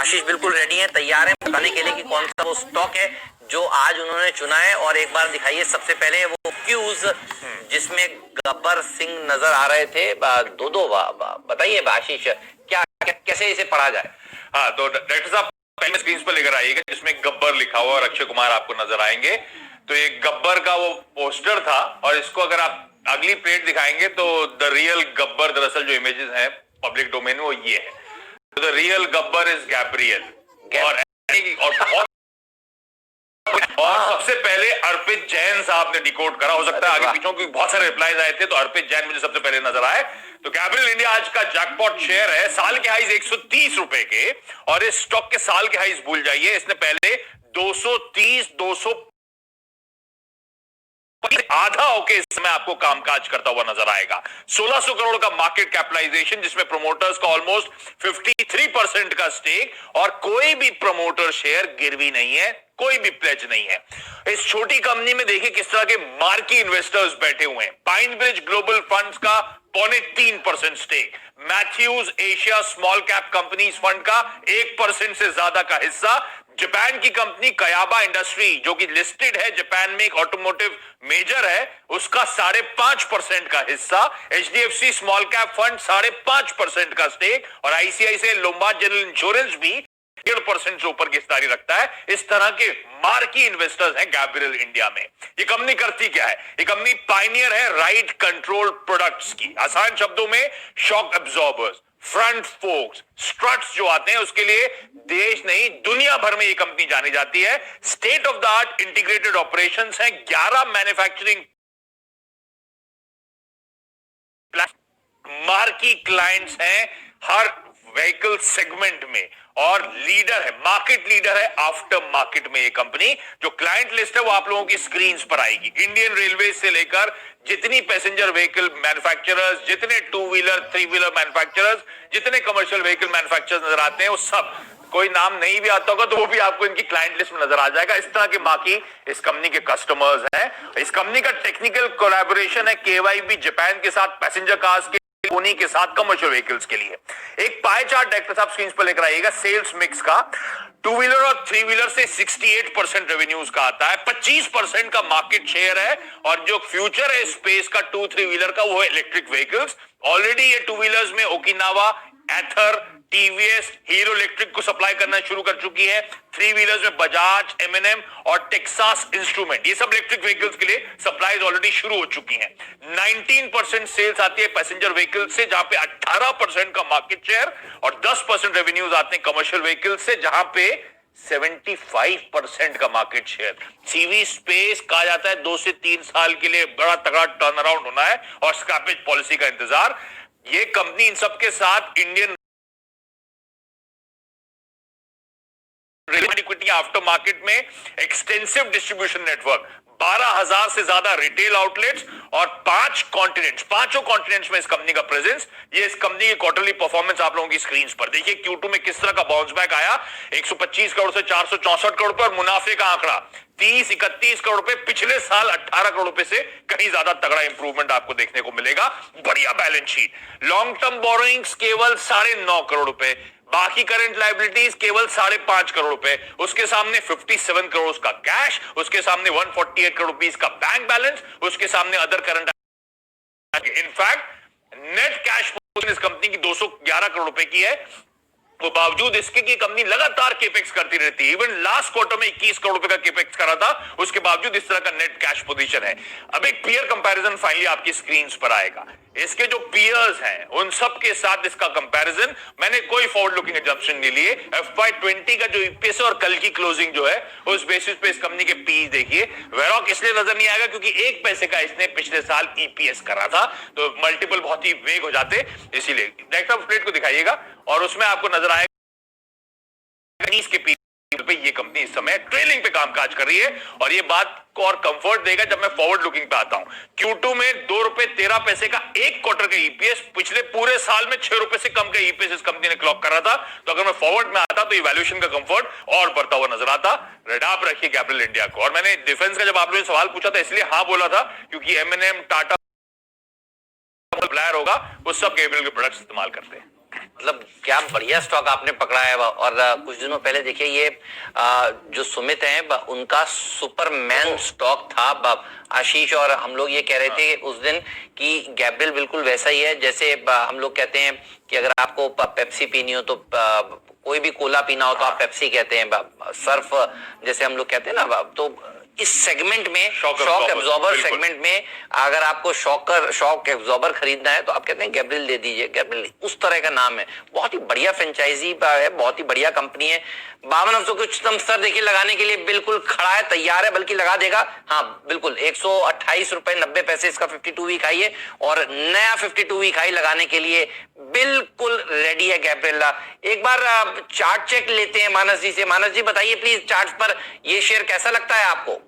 आशीष बिल्कुल रेडी है, तैयार है बताने के लिए कि कौन सा वो स्टॉक है जो आज उन्होंने चुना है। और एक बार दिखाइए सबसे पहले वो क्यूज जिसमें गब्बर सिंह नजर आ रहे थे। दो बताइए आशीष, कैसे इसे पढ़ा जाए? हाँ, तो डॉक्टर साहब पहले स्क्रीन पर लेकर आइएगा जिसमें गब्बर लिखा हुआ और अक्षय कुमार आपको नजर आएंगे। तो ये गब्बर का वो पोस्टर था और इसको अगर आप अगली प्लेट दिखाएंगे तो द रियल गब्बर, दरअसल जो इमेजेस हैं पब्लिक डोमेन में वो ये है। The real Gabbar is Gabriel. और सबसे पहले अर्पित जैन साहब ने डिकोड करा। हो सकता है आगे पीछे क्योंकि बहुत सारे रिप्लाईज आए थे तो अर्पित जैन मुझे सबसे पहले नजर आए। तो गैब्रियल इंडिया आज का जैकपॉट शेयर है। साल के हाईज 130 रुपए के, और इस स्टॉक के साल के हाईज भूल जाइए। इसने पहले 230 200 आधा होके इस समय आपको कामकाज करता हुआ नजर आएगा। 1600 करोड़ का मार्केट कैपिटलाइजेशन, जिसमें प्रमोटर्स का ऑलमोस्ट 53% का स्टेक, और कोई भी प्रमोटर शेयर गिरवी नहीं है, कोई भी प्लेज नहीं है। इस छोटी कंपनी में देखिए किस तरह के मार्की इन्वेस्टर्स बैठे हुए हैं। पाइन ब्रिज ग्लोबल फंड्स का 0.3% stake, Matthews Asia small cap companies fund का 1% से ज्यादा का हिस्सा, जापान की कंपनी कयाबा इंडस्ट्री जो कि लिस्टेड है जापान में, एक ऑटोमोटिव मेजर है, उसका 5.5% का हिस्सा, एचडीएफसी स्मॉल कैप फंड 5.5% का स्टेक, और आईसीआईसीआई लोम्बार्ड जनरल इंश्योरेंस भी 1.5% से ऊपर की हिस्सेदारी रखता है। इस तरह के मार्की इन्वेस्टर्स हैं गैब्रियल इंडिया में। ये कंपनी करती क्या है? ये कंपनी पायनियर है राइट कंट्रोल प्रोडक्ट्स की। आसान शब्दों में shock absorbers, front focus, struts जो आते हैं उसके लिए देश नहीं दुनिया भर में ये कंपनी जानी जाती है। State of the art integrated operations हैं, 11 मैन्युफैक्चरिंग मार्की क्लाइंट्स हैं हर व्हीकल सेगमेंट में, और लीडर है, मार्केट लीडर है आफ्टर मार्केट में। ये कंपनी जो क्लाइंट लिस्ट है वो आप लोगों की स्क्रीन पर आएगी। इंडियन रेलवे से लेकर जितनी पैसेंजर व्हीकल मैन्युफैक्चरर्स, जितने two wheeler three wheeler manufacturers, जितने कमर्शियल व्हीकल मैन्युफैक्चरर्स नजर आते हैं वो सब, कोई नाम नहीं भी आता होगा तो वो भी आपको इनकी क्लाइंट लिस्ट में नजर आ जाएगा। इस तरह के बाकी इस कंपनी के कस्टमर्स हैं। इस कंपनी का टेक्निकल कोलैबोरेशन है केवाईबी जापान के साथ पैसेंजर कार्स के, सोनी के साथ कमर्शियल व्हीकल्स के लिए। एक पाई चार्ट डायरेक्टर साहब स्क्रीन पर लेकर आइएगा सेल्स मिक्स का। टू व्हीलर और थ्री व्हीलर से 68% रेवेन्यूज का आता है, 25% का मार्केट शेयर है, और जो फ्यूचर है स्पेस का टू थ्री व्हीलर का वो है इलेक्ट्रिक व्हीकल्स। ऑलरेडी ये टू व्हीलर्स में ओकिनावा, एथर, टीवीएस, हीरो इलेक्ट्रिक को सप्लाई करना शुरू कर चुकी है। थ्री व्हीलर्स में बजाज, एमएनएम और टेक्सास इंस्ट्रूमेंट, ये सब इलेक्ट्रिक व्हीकल्स के लिए सप्लाईज ऑलरेडी शुरू हो चुकी हैं। 19% सेल्स आती है पैसेंजर व्हीकल से, जहां पे 18% का मार्केट शेयर, और 10% रेवेन्यूज आते हैं कमर्शियल व्हीकल से, जहां पे 75% का मार्केट शेयर। सीवी स्पेस कहा जाता है 2 से 3 साल के लिए बड़ा तगड़ा टर्न अराउंड होना है और स्क्रैपेज पॉलिसी का इंतजार। ये कंपनी इन सबके साथ इंडियन इक्विटी आफ्टर मार्केट में एक्सटेंसिव डिस्ट्रीब्यूशन नेटवर्क, 12,000 से ज्यादा रिटेल आउटलेट्स, और 5 कॉन्टिनेंट्स, पांचों कॉन्टिनेंट्स में इस कंपनी का प्रेजेंस। ये इस कंपनी की क्वार्टरली परफॉर्मेंस आप लोगों की स्क्रीन पर देखिए। Q2 में किस तरह का बाउंस बैक आया, 125 करोड़ से 464 करोड़ पर। मुनाफे का आंकड़ा 30-31 करोड़ रुपए, पिछले साल 18 करोड़ रुपए से कहीं ज्यादा तगड़ा इंप्रूवमेंट आपको देखने को मिलेगा। बढ़िया balance sheet, long term borrowings केवल 9.5 करोड़ रुपए, बाकी करंट लायबिलिटीज केवल 5.5 करोड़ रुपए, उसके सामने 57 करोड़ का कैश, उसके सामने 148 करोड़ रुपीस का बैंक बैलेंस, उसके सामने other current. In fact net cash position इस कंपनी की 211 करोड़ रुपए की है। तो बावजूद इसके कि कंपनी लगातार केपेक्स करती रहती है, इवन लास्ट क्वार्टर में 21 करोड़ रुपए का केपेक्स करा था, उसके बावजूद इस तरह का नेट कैश पोजीशन है। अब एक पीयर कंपैरिजन फाइनली आपकी स्क्रीन पर आएगा। इसके जो पीयर्स हैं उन सब के साथ इसका कंपैरिजन, मैंने कोई फॉरवर्ड लुकिंग एजम्पशन नहीं लिए। FY20 का जो ईपीएस और कल की क्लोजिंग जो है उस बेसिस पे इस कंपनी के पी देखिए। वेरॉक इसलिए नजर नहीं आएगा क्योंकि 1 पैसे का इसने पिछले साल ईपीएस करा था, तो मल्टीपल बहुत ही वेग हो जाते, इसीलिए। डायरेक्ट प्लेट को दिखाइएगा और उसमें आपको नजर आएगा के पी पे ये कंपनी इस समय ट्रेलिंग पे कामकाज कर रही है, और ये बात को और कंफर्ट देगा जब मैं फॉरवर्ड लुकिंग पे आता हूं। Q2 में 2 रुपए 13 पैसे का एक क्वार्टर का ईपीएस, पिछले पूरे साल में 6 रुपए से कम का ईपीएस इस कंपनी ने क्लॉक कर रहा था। तो अगर मैं फॉरवर्ड में आता तो वैल्यूएशन का कंफर्ट और बढ़ता हुआ नजर आता। रेडाप रखिए गैब्रियल इंडिया को। और मैंने डिफेंस का जब आप लोगों ने सवाल पूछा था इसलिए हाँ बोला था क्योंकि एमएनएम, टाटा होगा, वो सब गैब्रियल के प्रोडक्ट्स इस्तेमाल करते हैं। मतलब क्या बढ़िया स्टॉक आपने पकड़ा है। और कुछ दिनों पहले देखिए ये जो सुमित हैं उनका सुपरमैन स्टॉक था आशीष, और हम लोग ये कह रहे थे उस दिन कि गैब्रियल बिल्कुल वैसा ही है जैसे हम लोग कहते हैं कि अगर आपको पेप्सी पीनी हो तो कोई भी कोला पीना हो तो आप पेप्सी कहते हैं, सर्फ जैसे हम लोग कहते हैं ना। तो इस सेगमेंट में शॉक एब्जॉर्बर सेगमेंट में अगर आपको शॉक एब्जॉर्बर खरीदना है तो आप कहते हैं गैब्रियल दे दीजिए। गैब्रियल उस तरह का नाम है, बहुत ही बढ़िया फ्रेंचाइजी है, बहुत ही बढ़िया कंपनी है। 5200 के उच्चतम स्तर देखिए लगाने के लिए बिल्कुल खड़ा है, तैयार है, बल्कि लगा देगा। हाँ बिल्कुल 128 रुपए 90 पैसे इसका 52 वीक हाई है और नया 52 वीक हाई लगाने के लिए बिल्कुल रेडी है गैब्रियल। एक बार चार्ट चेक लेते हैं मानस जी से। मानस जी बताइए प्लीज, चार्ट पर ये शेयर कैसा लगता है आपको?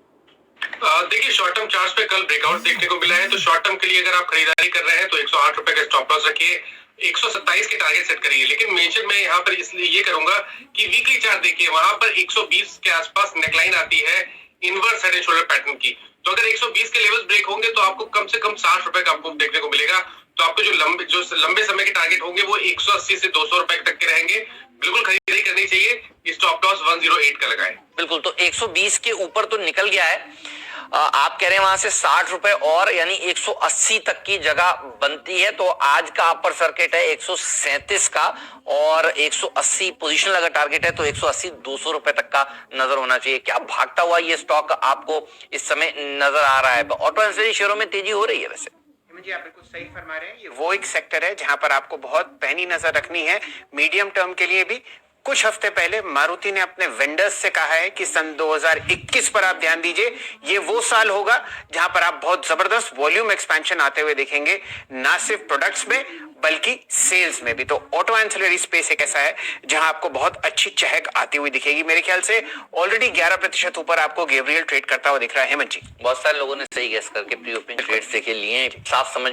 देखिए शॉर्ट टर्म चार्ट्स पे कल ब्रेकआउट देखने को मिला है, तो शॉर्ट टर्म के लिए अगर आप खरीदारी कर रहे हैं तो 108 रुपए का स्टॉप लॉस रखिए, 127 के टारगेट सेट करिए। लेकिन मेंशन मैं यहाँ पर इसलिए ये करूंगा कि वीकली चार्ट देखिए, वहां पर 120 के आसपास नेकलाइन आती है inverse head and shoulder pattern की। तो अगर 120 के लेवल्स ब्रेक होंगे तो आपको कम से कम 60 रुपए का आपको देखने को मिलेगा। तो आपको जो लंबे समय के टारगेट होंगे वो 180 से 200 रुपए तक के रहेंगे। बिल्कुल खरीदारी करनी चाहिए। स्टॉप लॉस 108 का लगाएं। बिल्कुल, तो 120 के ऊपर तो निकल गया है। आप कह रहे हैं वहां से 60 रुपए और यानी 180 तक की जगह बनती है। तो आज का अपर सर्किट है 137 का और 180 पोजीशनल अगर टारगेट है तो 180 200 रुपए तक का नजर होना चाहिए। क्या भागता हुआ ये स्टॉक आपको इस समय नजर आ रहा है? ऑटो एंसिलरी शेयरों में तेजी हो रही है वैसे? जी आप बिल्कुल सही फरमा रहे हैं। ये वो एक सेक्टर है जहां पर आपको बहुत पैनी नजर रखनी है मीडियम टर्म के लिए भी। कुछ हफ्ते पहले मारुति ने अपने वेंडर्स से कहा है कि सन 2021 पर आप ध्यान दीजिए, ये वो साल होगा जहां पर आप बहुत जबरदस्त वॉल्यूम एक्सपेंशन आते हुए देखेंगे, ना सिर्फ प्रोडक्ट्स में बल्कि सेल्स में भी। तो ऑटो एंसिलरी स्पेस एक ऐसा है जहां आपको बहुत अच्छी चहक आती हुई दिखेगी। मेरे ख्याल से ऑलरेडी 11% ऊपर आपको गैब्रियल ट्रेड करता हुआ दिख रहा है। हेमंत जी, बहुत सारे लोगों ने सही गेस करके प्री ओपनिंग ट्रेड्स देखे लिए, साफ समझ